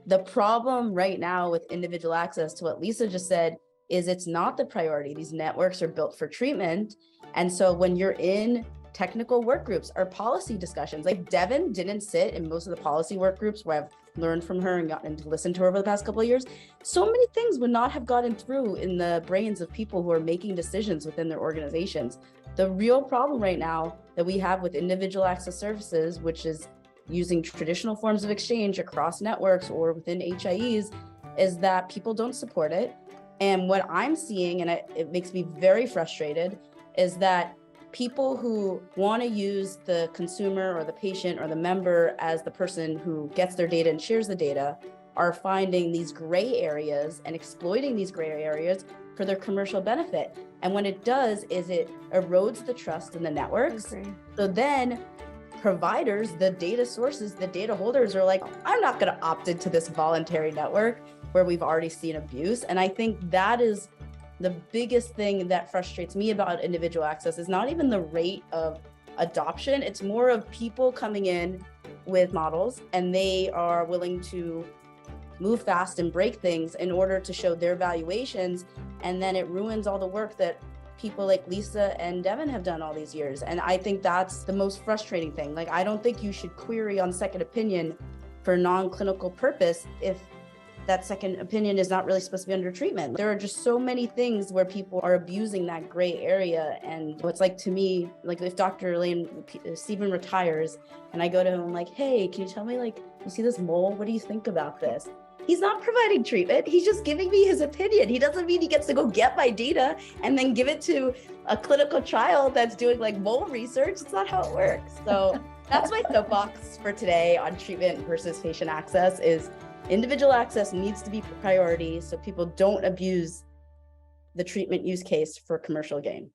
The problem right now with individual access, to what Lisa just said, is it's not the priority. These networks are built for treatment. And so when you're in technical work groups or policy discussions, like Deven didn't sit in most of the policy work groups where I've learned from her and gotten to listen to her over the past couple of years. So many things would not have gotten through in the brains of people who are making decisions within their organizations. The real problem right now that we have with individual access services, which is using traditional forms of exchange across networks or within HIEs, is that people don't support it. And what I'm seeing, and it makes me very frustrated, is that people who want to use the consumer or the patient or the member as the person who gets their data and shares the data are finding these gray areas and exploiting these gray areas for their commercial benefit. And when it does is it erodes the trust in the networks. So then providers, the data sources, the data holders are like, I'm not going to opt into this voluntary network where we've already seen abuse. And I think that is the biggest thing that frustrates me about individual access, is not even the rate of adoption. It's more of people coming in with models and they are willing to move fast and break things in order to show their valuations. And then it ruins all the work that people like Lisa and Deven have done all these years. And I think that's the most frustrating thing. Like, I don't think you should query on second opinion for non-clinical purpose if that second opinion is not really supposed to be under treatment. There are just so many things where people are abusing that gray area. And what's like, to me, like if Dr. Stephen retires and I go to him like, hey, can you tell me, like, you see this mole? What do you think about this? He's not providing treatment. He's just giving me his opinion. He doesn't mean he gets to go get my data and then give it to a clinical trial that's doing like mole research. It's not how it works. So that's my soapbox for today on treatment versus patient access. Is individual access needs to be priority so people don't abuse the treatment use case for commercial gain.